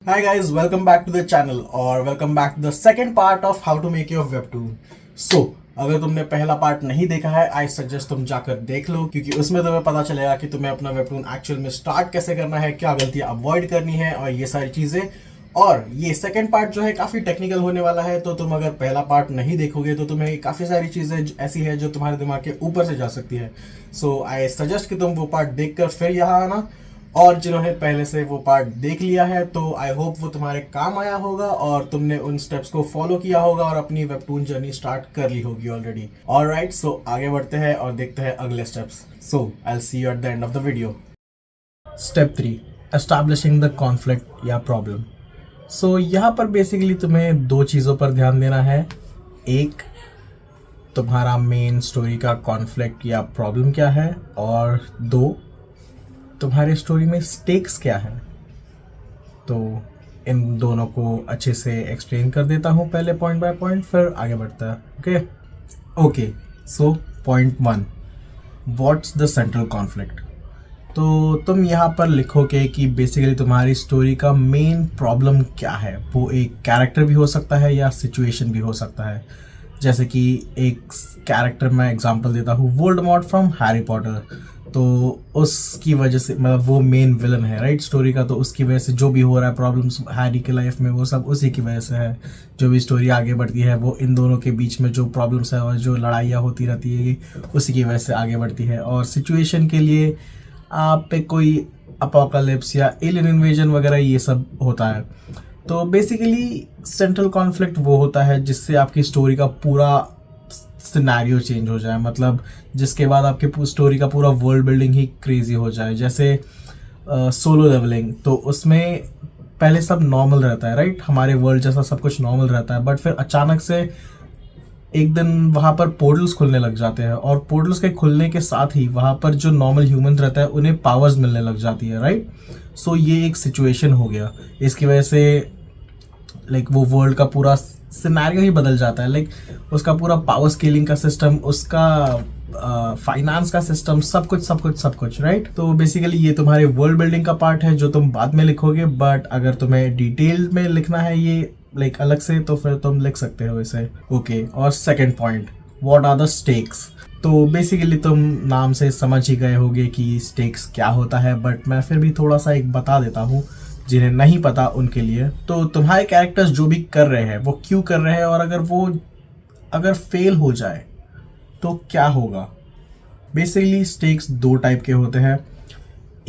Hi guys, welcome back to the channel और welcome back to the second part of how to make your webtoon. So, अगर तुमने पहला part नहीं देखा है, आई सजेस्ट तुम जाकर देख लो क्योंकि उसमें तुम्हें पता चलेगा कि तुम्हें अपना वेबटून एक्चुअल में स्टार्ट कैसे करना है, क्या गलतियां अवॉइड करनी है और ये सारी चीजें। और ये सेकंड पार्ट जो है काफी टेक्निकल होने वाला है, तो तुम अगर पहला पार्ट नहीं देखोगे तो तुम्हें काफी सारी चीजें ऐसी है जो तुम्हारे दिमाग के ऊपर से जा सकती है। सो आई सजेस्ट कि तुम वो पार्ट देखकर फिर यहाँ आना। और जिन्होंने पहले से वो पार्ट देख लिया है तो आई होप वो तुम्हारे काम आया होगा और तुमने उन स्टेप्स को फॉलो किया होगा और अपनी वेबटून जर्नी स्टार्ट कर ली होगी ऑलरेडी। ऑलराइट, सो आगे बढ़ते हैं और देखते हैं अगले steps. So I will see you at the end of the video. Step 3, establishing the conflict या प्रॉब्लम। सो यहाँ पर बेसिकली तुम्हें दो चीज़ों पर ध्यान देना है। एक, तुम्हारा मेन स्टोरी का कॉन्फ्लिक्ट या प्रॉब्लम क्या है, और दो, तुम्हारे स्टोरी में स्टेक्स क्या है। तो इन दोनों को अच्छे से एक्सप्लेन कर देता हूँ पहले पॉइंट बाय पॉइंट, फिर आगे बढ़ता है। Okay, so point 1, what's the central conflict. तो तुम यहाँ पर लिखोगे कि बेसिकली तुम्हारी स्टोरी का मेन प्रॉब्लम क्या है। वो एक कैरेक्टर भी हो सकता है या सिचुएशन भी हो सकता है। जैसे कि एक कैरेक्टर मैं एग्जांपल देता हूँ, वोल्डेमॉर्ट फ्रॉम हैरी पॉटर। तो उसकी वजह से, मतलब वो मेन विलन है राइट स्टोरी का, तो उसकी वजह से जो भी हो रहा है प्रॉब्लम्स हैरी के लाइफ में वो सब उसी की वजह से है। जो भी स्टोरी आगे बढ़ती है वो इन दोनों के बीच में जो प्रॉब्लम्स है और जो लड़ाइयाँ होती रहती है उसी की वजह से आगे बढ़ती है। और सिचुएशन के लिए आप पे कोई अपोकलिप्स या एलियन इन्वेजन वगैरह ये सब होता है। तो बेसिकली सेंट्रल कॉन्फ्लिक्ट वो होता है जिससे आपकी स्टोरी का पूरा सिनेरियो चेंज हो जाए, मतलब जिसके बाद आपके स्टोरी का पूरा वर्ल्ड बिल्डिंग ही क्रेजी हो जाए। जैसे सोलो लेवलिंग, तो उसमें पहले सब नॉर्मल रहता है राइट, हमारे वर्ल्ड जैसा सब कुछ नॉर्मल रहता है, बट फिर अचानक से एक दिन वहाँ पर पोर्टल्स खुलने लग जाते हैं और पोर्टल्स के खुलने के साथ ही वहाँ पर जो नॉर्मल ह्यूमन रहता है उन्हें पावर्स मिलने लग जाती है राइट। सो ये एक सिचुएशन हो गया। इसकी वजह से लाइक वो वर्ल्ड का पूरा सिनेरियो ही बदल जाता है। लाइक उसका पूरा पावर स्केलिंग का सिस्टम, उसका फाइनेंस का सिस्टम, सब कुछ राइट। तो बेसिकली ये तुम्हारे वर्ल्ड बिल्डिंग का पार्ट है जो तुम बाद में लिखोगे, बट अगर तुम्हें डिटेल में लिखना है ये लाइक अलग से तो फिर तुम लिख सकते हो इसे। ओके, और second point, what are the stakes. तो बेसिकली तुम नाम से समझ ही गए होगे कि स्टेक्स क्या होता है, बट मैं फिर भी थोड़ा सा एक बता देता हूँ जिन्हें नहीं पता उनके लिए। तो तुम्हारे कैरेक्टर्स जो भी कर रहे हैं वो क्यों कर रहे हैं, और अगर फेल हो जाए तो क्या होगा। बेसिकली स्टेक्स दो टाइप के होते हैं।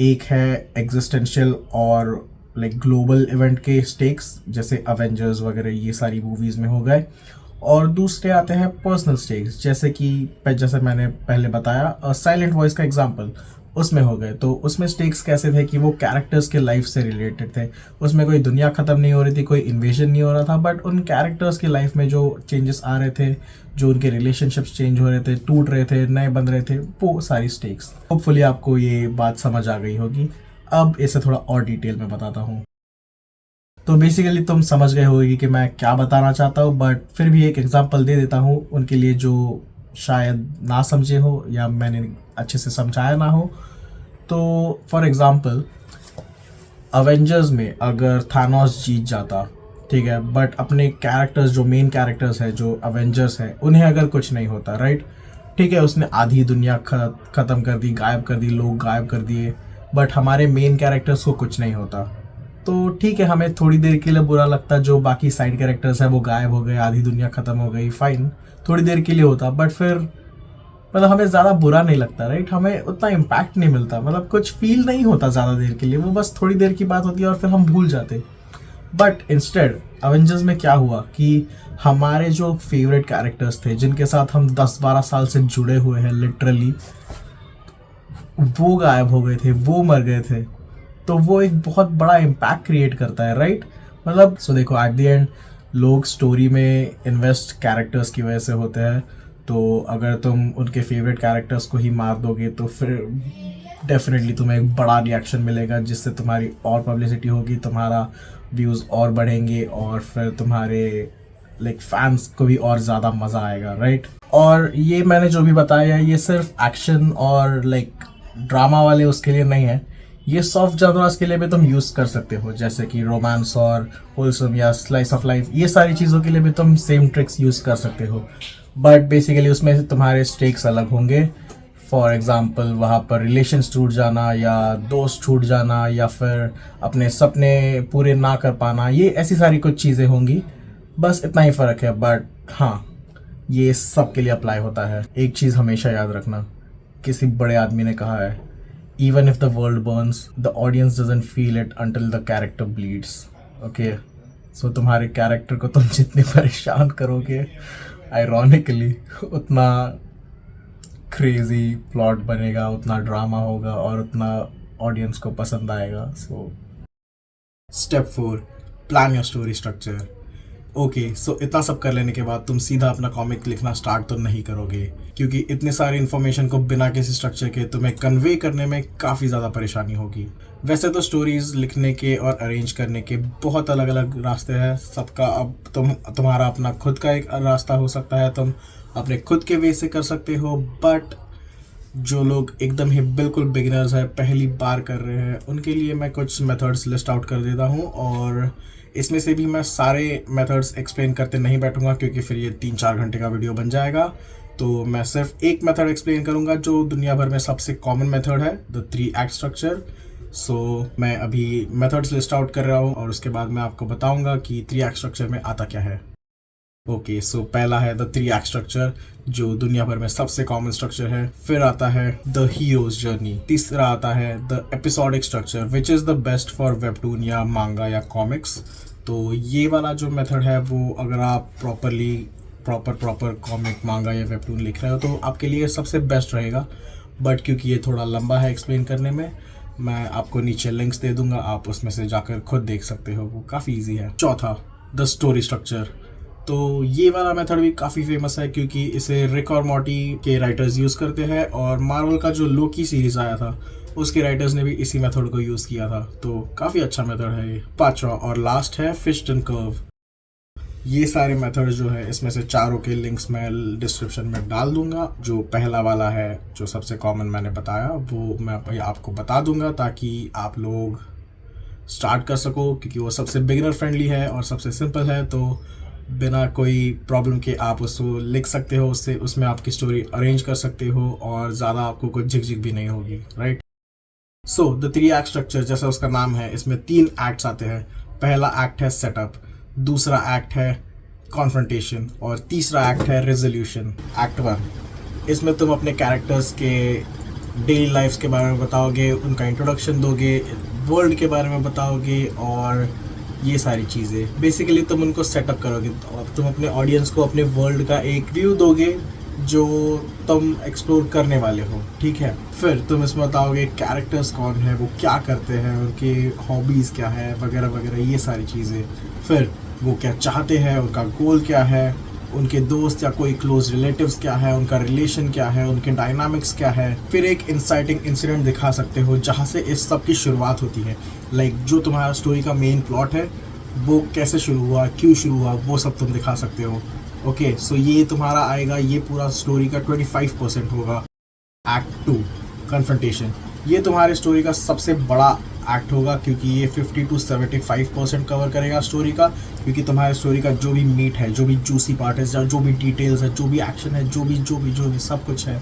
एक है एग्जिस्टेंशियल और लाइक ग्लोबल इवेंट के स्टेक्स, जैसे अवेंजर्स वगैरह ये सारी मूवीज में हो गए, और दूसरे आते हैं पर्सनल स्टेक्स, जैसे मैंने पहले बताया साइलेंट वॉइस का एग्जांपल, उसमें हो गए। तो उसमें स्टेक्स कैसे थे कि वो कैरेक्टर्स के लाइफ से रिलेटेड थे। उसमें कोई दुनिया ख़त्म नहीं हो रही थी, कोई इन्वेजन नहीं हो रहा था, बट उन कैरेक्टर्स की लाइफ में जो चेंजेस आ रहे थे, जो उनके रिलेशनशिप्स चेंज हो रहे थे, टूट रहे थे, नए बन रहे थे, वो सारी स्टेक्स। होपफुली आपको ये बात समझ आ गई होगी। अब इसे थोड़ा और डिटेल में बताता हूँ। तो बेसिकली तुम समझ गए होगी कि मैं क्या बताना चाहता हूँ, बट फिर भी एक एग्जांपल दे देता हूँ उनके लिए जो शायद ना समझे हो या मैंने अच्छे से समझाया ना हो। तो फॉर एग्जांपल अवेंजर्स में अगर थानोस जीत जाता, ठीक है, बट अपने कैरेक्टर्स जो मेन कैरेक्टर्स हैं जो अवेंजर्स हैं उन्हें अगर कुछ नहीं होता राइट, ठीक है, उसने आधी दुनिया ख़त्म कर दी, गायब कर दी, लोग गायब कर दिए, बट हमारे मेन कैरेक्टर्स को कुछ नहीं होता, तो ठीक है, हमें थोड़ी देर के लिए बुरा लगता, जो बाकी साइड कैरेक्टर्स हैं वो गायब हो गए, आधी दुनिया ख़त्म हो गई, फाइन, थोड़ी देर के लिए होता, बट फिर मतलब हमें ज़्यादा बुरा नहीं लगता राइट, हमें उतना इम्पैक्ट नहीं मिलता, मतलब कुछ फील नहीं होता ज़्यादा देर के लिए, वो बस थोड़ी देर की बात होती है और फिर हम भूल जाते। बट इंस्टेड अवेंजर्स में क्या हुआ कि हमारे जो फेवरेट कैरेक्टर्स थे, जिनके साथ हम 10-12 साल से जुड़े हुए हैं लिटरली, वो गायब हो गए थे, वो मर गए थे। तो वो एक बहुत बड़ा इम्पैक्ट क्रिएट करता है राइट। मतलब सो देखो, एट द एंड लोग स्टोरी में इन्वेस्ट कैरेक्टर्स की वजह से होते हैं। तो अगर तुम उनके फेवरेट कैरेक्टर्स को ही मार दोगे तो फिर डेफिनेटली तुम्हें एक बड़ा रिएक्शन मिलेगा, जिससे तुम्हारी और पब्लिसिटी होगी, तुम्हारा व्यूज़ और बढ़ेंगे, और फिर तुम्हारे लाइक फैंस को भी और ज़्यादा मज़ा आएगा राइट। और ये मैंने जो भी बताया ये सिर्फ एक्शन और लाइक ड्रामा वाले उसके लिए नहीं है, ये सॉफ्ट जॉनरास के लिए भी तुम यूज़ कर सकते हो, जैसे कि रोमांस और होलसम या स्लाइस ऑफ लाइफ, ये सारी चीज़ों के लिए भी तुम सेम ट्रिक्स यूज़ कर सकते हो। बट बेसिकली उसमें तुम्हारे स्टेक्स अलग होंगे। फॉर एग्ज़ाम्पल वहाँ पर रिलेशंस टूट जाना या दोस्त छूट जाना या फिर अपने सपने पूरे ना कर पाना, ये ऐसी सारी कुछ चीज़ें होंगी। बस इतना ही फ़र्क है। बट हाँ, ये सब के लिए अप्लाई होता है। एक चीज़ हमेशा याद रखना, किसी बड़े आदमी ने कहा है, even if the world burns the audience doesn't feel it until the character bleeds. Okay, so तुम्हारे कैरेक्टर को तुम जितने परेशान करोगे, आयरॉनिकली उतना क्रेजी प्लॉट बनेगा, उतना ड्रामा होगा और उतना ऑडियंस को पसंद आएगा। So step 4, plan your story structure. Okay, so इतना सब कर लेने के बाद तुम सीधा अपना कॉमिक लिखना स्टार्ट तो नहीं करोगे, क्योंकि इतने सारे इन्फॉर्मेशन को बिना किसी स्ट्रक्चर के तुम्हें कन्वे करने में काफ़ी ज़्यादा परेशानी होगी। वैसे तो स्टोरीज लिखने के और अरेंज करने के बहुत अलग अलग रास्ते हैं सबका। अब तुम्हारा अपना खुद का एक रास्ता हो सकता है, तुम अपने खुद के वे से कर सकते हो। बट जो लोग एकदम ही बिल्कुल बिगिनर्स है, पहली बार कर रहे हैं, उनके लिए मैं कुछ मेथड्स लिस्ट आउट कर देता हूँ। और इसमें से भी मैं सारे मेथड्स एक्सप्लेन करते नहीं बैठूंगा, क्योंकि फिर ये 3-4 घंटे का वीडियो बन जाएगा। तो मैं सिर्फ एक मेथड एक्सप्लेन करूंगा जो दुनिया भर में सबसे कॉमन मेथड है, द 3 एक्ट स्ट्रक्चर। सो मैं अभी मेथड्स लिस्ट आउट कर रहा हूँ और उसके बाद मैं आपको बताऊंगा कि 3 एक्ट स्ट्रक्चर में आता क्या है। ओके, सो पहला है द 3 एक्ट स्ट्रक्चर, जो दुनिया भर में सबसे कॉमन स्ट्रक्चर है। फिर आता है द हीरोज जर्नी। तीसरा आता है the episodic structure, which is the best for webtoon या मांगा या कॉमिक्स। तो ये वाला जो मेथड है वो अगर आप प्रॉपर कॉमिक, मांगा या वेबटून लिख रहे हो तो आपके लिए सबसे बेस्ट रहेगा। बट क्योंकि ये थोड़ा लंबा है एक्सप्लेन करने में, मैं आपको नीचे लिंक्स दे दूंगा, आप उसमें से जाकर खुद देख सकते हो, वो काफ़ी ईजी है। चौथा, द स्टोरी स्ट्रक्चर। तो ये वाला मेथड भी काफ़ी फेमस है, क्योंकि इसे रिक और मॉर्टी के राइटर्स यूज़ करते हैं, और मार्वल का जो लोकी सीरीज़ आया था उसके राइटर्स ने भी इसी मेथड को यूज़ किया था। तो काफ़ी अच्छा मेथड है ये। पांचवा और लास्ट है फिस्ट एंड कर्व। ये सारे मेथड जो है, इसमें से चारों के लिंक्स मैं डिस्क्रिप्शन में डाल दूंगा। जो पहला वाला है, जो सबसे कॉमन मैंने बताया, वो मैं आपको बता दूंगा ताकि आप लोग स्टार्ट कर सको, क्योंकि वो सबसे बिगिनर फ्रेंडली है और सबसे सिंपल है। तो बिना कोई प्रॉब्लम के आप उसको लिख सकते हो, उससे उसमें आपकी स्टोरी अरेंज कर सकते हो और ज़्यादा आपको कोई झिकझिक भी नहीं होगी, right. So the 3 act structure, जैसा उसका नाम है, इसमें 3 एक्ट्स आते हैं। पहला एक्ट है सेटअप, दूसरा एक्ट है कॉन्फ्रंटेशन और तीसरा एक्ट है रेजोल्यूशन। एक्ट 1, इसमें तुम अपने कैरेक्टर्स के डेली लाइफ्स के बारे में बताओगे, उनका इंट्रोडक्शन दोगे, वर्ल्ड के बारे में बताओगे और ये सारी चीज़ें। बेसिकली तुम उनको सेटअप करोगे, तुम अपने ऑडियंस को अपने वर्ल्ड का एक व्यू दोगे जो तुम एक्सप्लोर करने वाले हो, ठीक है। फिर तुम इसमें बताओगे कैरेक्टर्स कौन है, वो क्या करते हैं, उनकी हॉबीज़ क्या है, वगैरह वगैरह, ये सारी चीज़ें। फिर वो क्या चाहते हैं, उनका गोल क्या है, उनके दोस्त या कोई क्लोज रिलेटिव्स क्या है, उनका रिलेशन क्या है, उनके डायनामिक्स क्या है। फिर एक इंसाइटिंग इंसिडेंट दिखा सकते हो जहाँ से इस सब की शुरुआत होती है। लाइक जो तुम्हारा स्टोरी का मेन प्लॉट है वो कैसे शुरू हुआ, क्यों शुरू हुआ, वो सब तुम दिखा सकते हो। ओके, सो ये तुम्हारा आएगा, ये पूरा स्टोरी का 25% होगा। एक्ट 2, कन्फ्रंटेशन, ये तुम्हारी स्टोरी का सबसे बड़ा एक्ट होगा, क्योंकि ये 50 to 75% कवर करेगा स्टोरी का। क्योंकि तुम्हारी स्टोरी का जो भी मीट है, जो भी जूसी पार्ट है, जो भी डिटेल्स है, जो भी एक्शन है, जो भी सब कुछ है,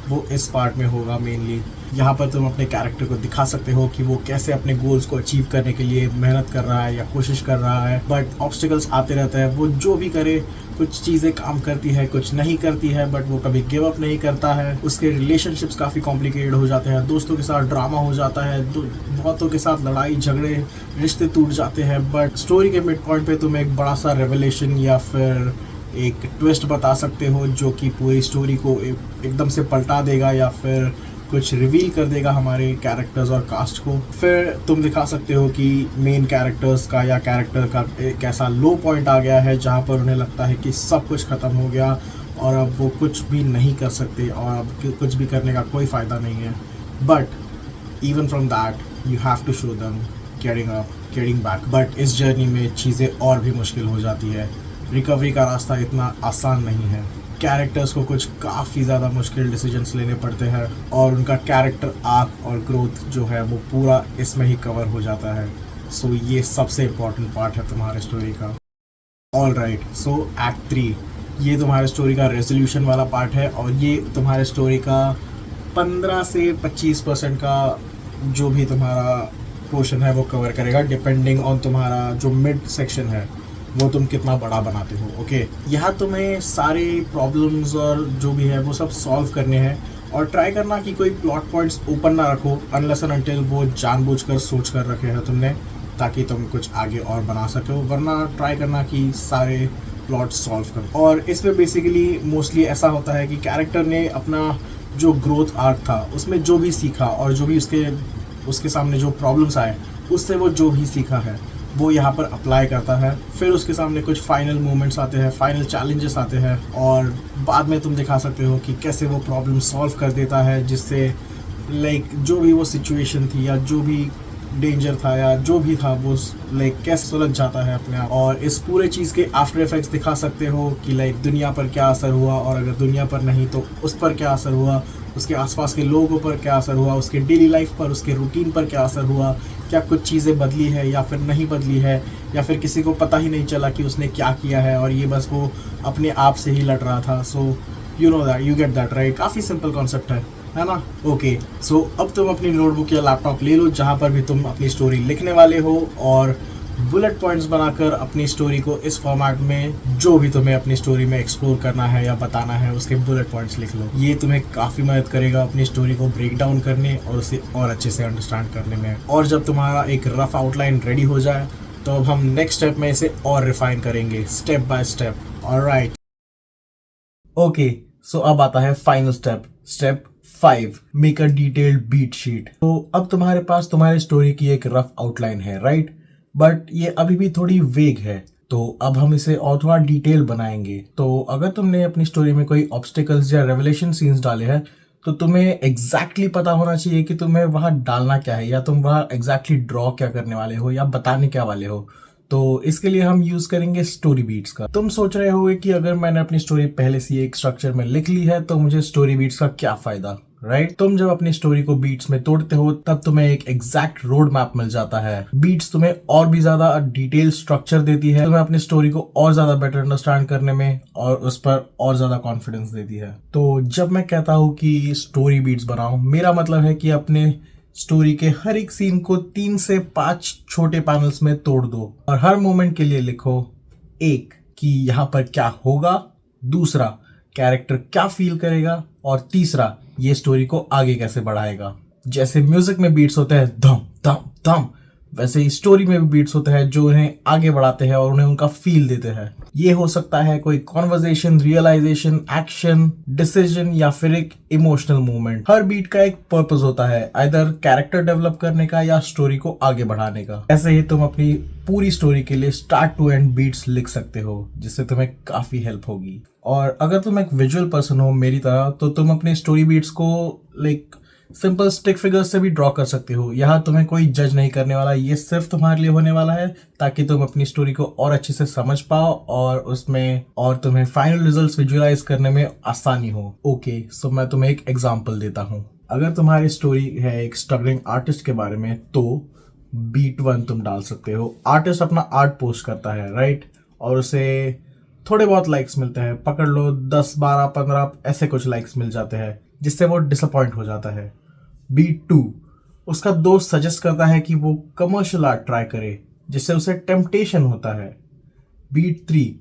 वो इस पार्ट में होगा मेनली। यहाँ पर तुम अपने कैरेक्टर को दिखा सकते हो कि वो कैसे अपने गोल्स को अचीव करने के लिए मेहनत कर रहा है या कोशिश कर रहा है। बट ऑब्स्टिकल्स आते रहते हैं, वो जो भी करे, कुछ चीज़ें काम करती है, कुछ नहीं करती है, बट वो कभी गिव अप नहीं करता है। उसके रिलेशनशिप्स काफ़ी कॉम्प्लिकेटेड हो जाते हैं, दोस्तों के साथ ड्रामा हो जाता है, बहुतों के साथ लड़ाई झगड़े, रिश्ते टूट जाते हैं। बट स्टोरी के मिड पॉइंट पे तुम एक बड़ा सा रेवलेशन या फिर एक ट्विस्ट बता सकते हो जो कि पूरी स्टोरी को एकदम से पलटा देगा या फिर कुछ रिवील कर देगा हमारे कैरेक्टर्स और कास्ट को। फिर तुम दिखा सकते हो कि मेन कैरेक्टर्स का या कैरेक्टर का एक ऐसा लो पॉइंट आ गया है जहाँ पर उन्हें लगता है कि सब कुछ ख़त्म हो गया और अब वो कुछ भी नहीं कर सकते और अब कुछ भी करने का कोई फ़ायदा नहीं है। But even from that you have to show them getting up, getting back. But इस जर्नी में चीज़ें और भी मुश्किल हो जाती है, रिकवरी का रास्ता इतना आसान नहीं है। कैरेक्टर्स को कुछ काफ़ी ज़्यादा मुश्किल डिसीजंस लेने पड़ते हैं और उनका कैरेक्टर आर्क और ग्रोथ जो है वो पूरा इसमें ही कवर हो जाता है। सो ये सबसे इम्पोर्टेंट पार्ट है तुम्हारे स्टोरी का। ऑल राइट, सो एक्ट 3 ये तुम्हारे स्टोरी का रेजोल्यूशन वाला पार्ट है और ये तुम्हारे स्टोरी का 15 से 25% का जो भी तुम्हारा पोर्शन है वो कवर करेगा, डिपेंडिंग ऑन तुम्हारा जो मिड सेक्शन है वो तुम कितना बड़ा बनाते हो। ओके, यहाँ तुम्हें सारे प्रॉब्लम्स और जो भी है वो सब सॉल्व करने हैं और ट्राई करना कि कोई प्लॉट पॉइंट्स ओपन ना रखो अनलेस एंड अनटिल वो जानबूझकर सोच कर रखे हैं तुमने, ताकि तुम कुछ आगे और बना सको, वरना ट्राई करना कि सारे प्लॉट सॉल्व करो। और इसमें बेसिकली मोस्टली ऐसा होता है कि कैरेक्टर ने अपना जो ग्रोथ आर्क था उसमें जो भी सीखा और जो भी उसके सामने जो प्रॉब्लम्स आए उससे वो जो भी सीखा है वो यहाँ पर अप्लाई करता है। फिर उसके सामने कुछ फाइनल मोमेंट्स आते हैं, फाइनल चैलेंजेस आते हैं और बाद में तुम दिखा सकते हो कि कैसे वो प्रॉब्लम सॉल्व कर देता है, जिससे लाइक जो भी वो सिचुएशन थी या जो भी डेंजर था या जो भी था वो लाइक कैसे सुलझ जाता है अपने आप। और इस पूरे चीज़ के आफ्टर इफेक्ट्स दिखा सकते हो कि लाइक दुनिया पर क्या असर हुआ और अगर दुनिया पर नहीं तो उस पर क्या असर हुआ, उसके आसपास के लोगों पर क्या असर हुआ, उसके डेली लाइफ पर, उसके रूटीन पर क्या असर हुआ, क्या कुछ चीज़ें बदली है या फिर नहीं बदली है, या फिर किसी को पता ही नहीं चला कि उसने क्या किया है और ये बस वो अपने आप से ही लड़ रहा था। So you know that, you get that right. काफ़ी सिंपल कॉन्सेप्ट है ना। ओके, सो अब तुम अपनी नोटबुक या लैपटॉप ले लो जहाँ पर भी तुम अपनी स्टोरी लिखने वाले हो और बुलेट पॉइंट्स बनाकर अपनी स्टोरी को इस फॉर्मेट में जो भी तुम्हें अपनी स्टोरी में एक्सप्लोर करना है या बताना है उसके बुलेट पॉइंट्स लिख लो। ये तुम्हें काफ़ी मदद करेगा अपनी स्टोरी को ब्रेक डाउन करने और उसे और अच्छे से अंडरस्टैंड करने में। और जब तुम्हारा एक रफ आउटलाइन रेडी हो जाए तो अब हम नेक्स्ट स्टेप में इसे और रिफाइन करेंगे step by step. Alright, okay, so अब आता है final step, step 5, make a detailed beat sheet. तो अब तुम्हारे पास तुम्हारी स्टोरी की एक रफ आउटलाइन है, राइट, बट ये अभी भी थोड़ी वेग है। तो अब हम इसे और थोड़ा डिटेल बनाएंगे। तो अगर तुमने अपनी स्टोरी में कोई ऑब्स्टिकल्स या रेवलेशन सीन्स डाले हैं तो तुम्हें एग्जैक्टली पता होना चाहिए कि तुम्हें वहां डालना क्या है या तुम वहां एग्जैक्टली ड्रॉ क्या करने वाले हो या बताने क्या वाले हो। तो इसके लिए हम यूज करेंगे स्टोरी बीट्स का। तुम सोच रहे होगे कि अगर मैंने अपनी स्टोरी पहले से एक स्ट्रक्चर में लिख ली है तो मुझे स्टोरी बीट्स का क्या फायदा, राइट? तुम जब अपनी स्टोरी को बीट्स में तोड़ते हो तब तुम्हें एक एग्जैक्ट रोड मैप मिल जाता है। बीट्स तुम्हें और भी ज्यादा डिटेल स्ट्रक्चर देती है, तुम्हें अपनी स्टोरी को और ज्यादा बेटर अंडरस्टैंड करने में और उस पर और ज्यादा कॉन्फिडेंस देती है। तो जब मैं कहता हूँ कि स्टोरी बीट्स बनाओ, मेरा मतलब है कि अपने स्टोरी के हर एक सीन को 3 से 5 छोटे पैनल्स में तोड़ दो और हर मोमेंट के लिए लिखो, एक कि यहाँ पर क्या होगा, दूसरा कैरेक्टर क्या फील करेगा और तीसरा ये स्टोरी को आगे कैसे बढ़ाएगा। जैसे म्यूजिक में बीट्स होते हैं धम धम धम, वैसे ही स्टोरी में भी बीट्स होते हैं जो उन्हें आगे बढ़ाते हैं और उन्हें उनका फील देते हैं। ये हो सकता है कोई कॉन्वर्जेशन, रियलाइजेशन, एक्शन, डिसीजन या फिर एक इमोशनल मूवमेंट। हर बीट का एक पर्पस होता है, आइदर कैरेक्टर डेवलप करने का या स्टोरी को आगे बढ़ाने का। ऐसे ही तुम अपनी पूरी स्टोरी के लिए स्टार्ट टू एंड बीट्स लिख सकते हो जिससे तुम्हें काफी हेल्प होगी। और अगर तुम एक विजुअल पर्सन हो मेरी तरह तो तुम अपनी स्टोरी बीट्स को लाइक सिंपल स्टिक फिगर्स से भी ड्रॉ कर सकते हो। यहाँ तुम्हें कोई जज नहीं करने वाला, ये सिर्फ तुम्हारे लिए होने वाला है ताकि तुम अपनी स्टोरी को और अच्छे से समझ पाओ और तुम्हें फाइनल रिजल्ट्स विजुअलाइज करने में आसानी हो। ओके, सो मैं तुम्हें एक एग्जांपल देता हूँ। अगर तुम्हारी स्टोरी है एक स्ट्रगलिंग आर्टिस्ट के बारे में तो बीट 1 तुम डाल सकते हो। आर्टिस्ट अपना आर्ट पोस्ट करता है, राइट, और उसे थोड़े बहुत लाइक्स मिलते हैं, पकड़ लो 10, 12, 15 ऐसे कुछ लाइक्स मिल जाते हैं जिससे वो डिसअपॉइंट हो जाता है। बीट 2, उसका दोस्त सजेस्ट करता है कि वो कमर्शियल आर्ट ट्राई करे जिससे उसे टेम्पटेशन होता है। बीट 3,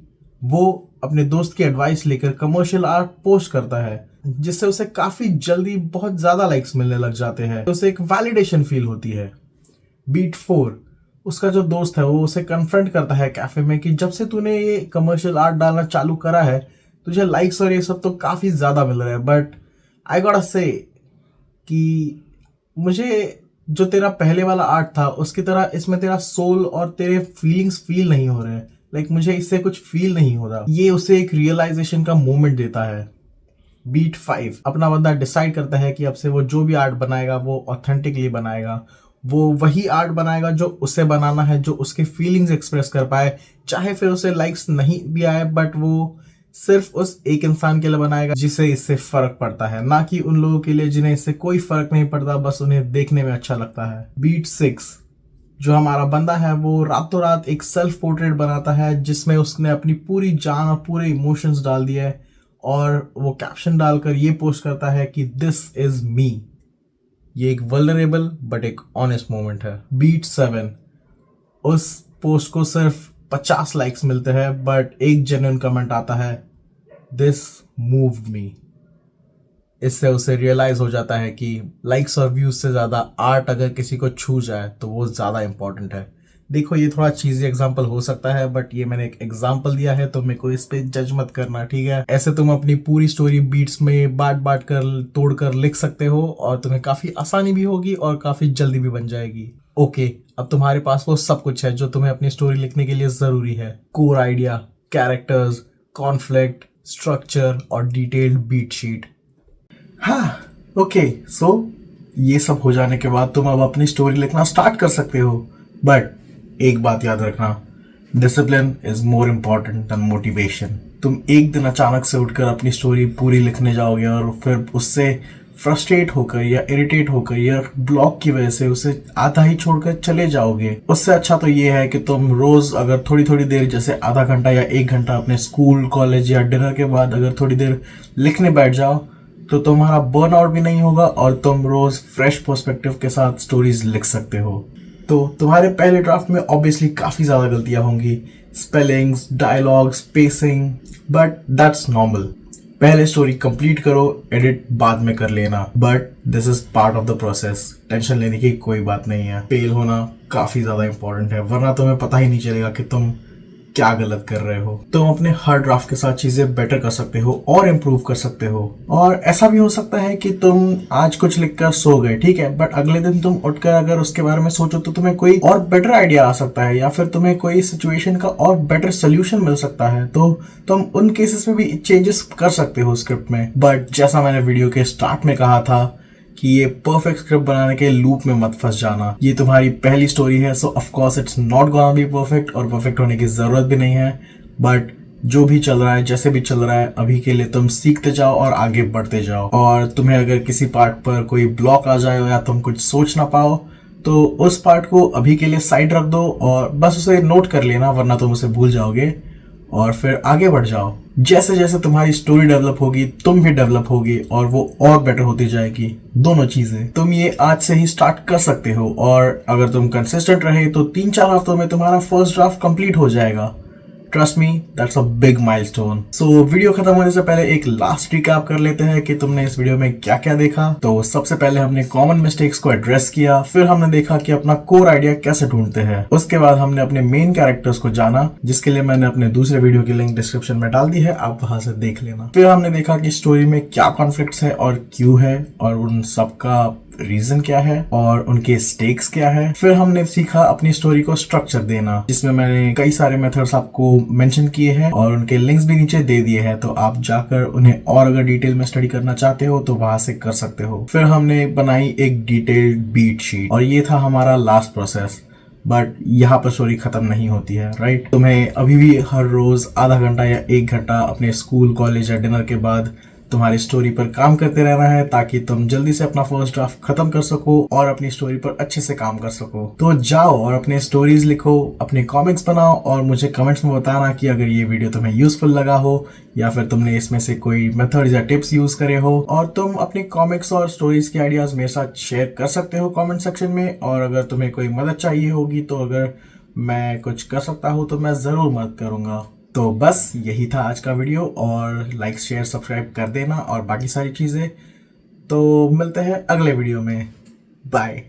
वो अपने दोस्त की एडवाइस लेकर कमर्शियल आर्ट पोस्ट करता है जिससे उसे काफी जल्दी बहुत ज्यादा लाइक्स मिलने लग जाते हैं, तो उसे एक वैलिडेशन फील होती है। बीट 4, उसका जो दोस्त है वो उसे कन्फ्रंट करता है कैफे में कि जब से तूने ये कमर्शियल आर्ट डालना चालू करा है तुझे लाइक्स और ये सब तो काफी ज्यादा मिल रहा है, बट आई गॉटा से कि मुझे जो तेरा पहले वाला आर्ट था उसकी तरह इसमें तेरा सोल और तेरे फीलिंग्स फील नहीं हो रहे हैं। लाइक मुझे इससे कुछ फील नहीं हो रहा। ये उसे एक रियलाइजेशन का मोमेंट देता है। बीट 5, अपना बंदा डिसाइड करता है कि अब से वो जो भी आर्ट बनाएगा वो ऑथेंटिकली बनाएगा, वो वही आर्ट बनाएगा जो उसे बनाना है, जो उसके फीलिंग्स एक्सप्रेस कर पाए, चाहे फिर उसे लाइक्स नहीं भी आए बट वो सिर्फ उस एक इंसान के लिए बनाएगा जिसे इससे फर्क पड़ता है, ना कि उन लोगों के लिए जिन्हें इससे कोई फर्क नहीं पड़ता, बस उन्हें देखने में अच्छा लगता है। बीट 6, जो हमारा बंदा है वो रातों रात एक सेल्फ पोर्ट्रेट बनाता है जिसमें उसने अपनी पूरी जान और पूरे इमोशंस डाल दिए है, और वो कैप्शन डालकर ये पोस्ट करता है कि दिस इज मी। ये एक वल्नरेबल बट एक ऑनेस्ट मोमेंट है। बीट 7, उस पोस्ट को सिर्फ 50 लाइक्स मिलते हैं, बट एक जेन्युइन कमेंट आता है, दिस मूव्ड मी। इससे उसे रियलाइज हो जाता है कि लाइक्स और व्यूज से ज्यादा आर्ट अगर किसी को छू जाए तो वो ज्यादा इंपॉर्टेंट है। देखो, ये थोड़ा चीजी एग्जांपल हो सकता है, बट ये मैंने एक एग्जांपल दिया है, तो मेरे को इस पे जज मत करना, ठीक है। ऐसे तुम अपनी पूरी स्टोरी बीट्स में बांट बांट कर तोड़ कर लिख सकते हो, और तुम्हें काफी आसानी भी होगी और काफी जल्दी भी बन जाएगी। ओके, अब तुम्हारे पास वो सब कुछ है जो तुम्हें अपनी स्टोरी लिखने के लिए जरूरी है। Core idea, characters, conflict, structure और डिटेल्ड बीट शीट। हाँ, ओके, सो ये सब हो जाने के बाद तुम अब अपनी स्टोरी लिखना स्टार्ट कर सकते हो, बट एक बात याद रखना, discipline is more important then motivation. तुम एक दिन अचानक से उठकर अपनी स्टोरी पूरी लिखने जाओगे और फिर उससे फ्रस्ट्रेट होकर या इरिटेट होकर या ब्लॉक की वजह से उसे आधा ही छोड़कर चले जाओगे। उससे अच्छा तो ये है कि तुम रोज अगर थोड़ी थोड़ी देर, जैसे आधा घंटा या 1 घंटा अपने स्कूल, कॉलेज या डिनर के बाद अगर थोड़ी देर लिखने बैठ जाओ, तो तुम्हारा बर्न आउट भी नहीं होगा और तुम रोज फ्रेश पर्सपेक्टिव के साथ स्टोरीज लिख सकते हो। तो तुम्हारे पहले ड्राफ्ट में ऑब्वियसली काफी ज्यादा गलतियां होंगी, spellings, dialogues, pacing, but that's normal. पहले स्टोरी कंप्लीट करो, एडिट बाद में कर लेना, but this is part of the process. Tension लेने की कोई बात नहीं है। फेल होना काफी ज्यादा इंपॉर्टेंट है, वरना तुम्हें पता ही नहीं चलेगा कि तुम क्या गलत कर रहे हो। तुम अपने हर ड्राफ्ट के साथ चीजें बेटर कर सकते हो और इम्प्रूव कर सकते हो। और ऐसा भी हो सकता है कि तुम आज कुछ लिखकर सो गए, ठीक है, बट अगले दिन तुम उठकर अगर उसके बारे में सोचो तो तुम्हें कोई और बेटर आइडिया आ सकता है, या फिर तुम्हें कोई सिचुएशन का और बेटर सोल्यूशन मिल सकता है। तो तुम उन केसेस में भी चेंजेस कर सकते हो स्क्रिप्ट में। बट जैसा मैंने वीडियो के स्टार्ट में कहा था कि ये परफेक्ट स्क्रिप्ट बनाने के लूप में मत फंस जाना। ये तुम्हारी पहली स्टोरी है, सो of course it's not gonna be perfect, और परफेक्ट होने की जरूरत भी नहीं है। बट जो भी चल रहा है, जैसे भी चल रहा है, अभी के लिए तुम सीखते जाओ और आगे बढ़ते जाओ। और तुम्हें अगर किसी पार्ट पर कोई ब्लॉक आ जाए या तुम कुछ सोच ना पाओ, तो उस पार्ट को अभी के लिए साइड रख दो और बस उसे नोट कर लेना, वरना तुम उसे भूल जाओगे, और फिर आगे बढ़ जाओ। जैसे जैसे तुम्हारी स्टोरी डेवलप होगी, तुम भी डेवलप होगी और वो और बेटर होती जाएगी। दोनों चीजें तुम ये आज से ही स्टार्ट कर सकते हो, और अगर तुम कंसिस्टेंट रहे तो 3-4 हफ्तों में तुम्हारा फर्स्ट ड्राफ्ट कंप्लीट हो जाएगा। Trust me, that's a big milestone. So video खत्म होने से पहले एक लास्ट रिकैप कर लेते हैं कि तुमने इस वीडियो में क्या क्या देखा। तो सबसे पहले हमने कॉमन मिस्टेक्स को एड्रेस किया, फिर हमने देखा कि अपना कोर आइडिया कैसे ढूंढते हैं। उसके बाद हमने अपने मेन कैरेक्टर्स को जाना, जिसके लिए मैंने अपने दूसरे वीडियो की लिंक डिस्क्रिप्शन में डाल दी है, आप वहां से देख लेना। फिर हमने देखा कि स्टोरी में क्या कॉन्फ्लिक्ट्स है और क्यों है, और उन सबका रीजन क्या है और उनके स्टेक्स क्या है। फिर हमने सीखा अपनी स्टोरी को स्ट्रक्चर देना, जिसमें मैंने कई सारे मेथड्स आपको मेंशन किए हैं और उनके लिंक्स भी नीचे दे दिए हैं, तो आप जाकर उन्हें और अगर डिटेल में स्टडी करना चाहते हो तो वहां से कर सकते हो। फिर हमने बनाई एक डिटेल्ड बीट शीट, और ये था हमारा लास्ट प्रोसेस। बट यहाँ पर स्टोरी खत्म नहीं होती है, राइट। तुम्हें अभी भी हर रोज आधा घंटा या 1 घंटा अपने स्कूल, कॉलेज या डिनर के बाद तुम्हारी स्टोरी पर काम करते रहना है, ताकि तुम जल्दी से अपना फर्स्ट ड्राफ्ट खत्म कर सको और अपनी स्टोरी पर अच्छे से काम कर सको। तो जाओ और अपने स्टोरीज लिखो, अपने कॉमिक्स बनाओ, और मुझे कमेंट्स में बताना कि अगर ये वीडियो तुम्हें यूजफुल लगा हो, या फिर तुमने इसमें से कोई मेथड्स या टिप्स यूज करे हो। और तुम अपने कॉमिक्स और स्टोरीज के आइडियाज मेरे साथ शेयर कर सकते हो कॉमेंट सेक्शन में। और अगर तुम्हें कोई मदद चाहिए होगी, तो अगर मैं कुछ कर सकता हूँ तो मैं जरूर मदद करूंगा। तो बस यही था आज का वीडियो, और लाइक, शेयर, सब्सक्राइब कर देना और बाकी सारी चीज़ें। तो मिलते हैं अगले वीडियो में, बाय।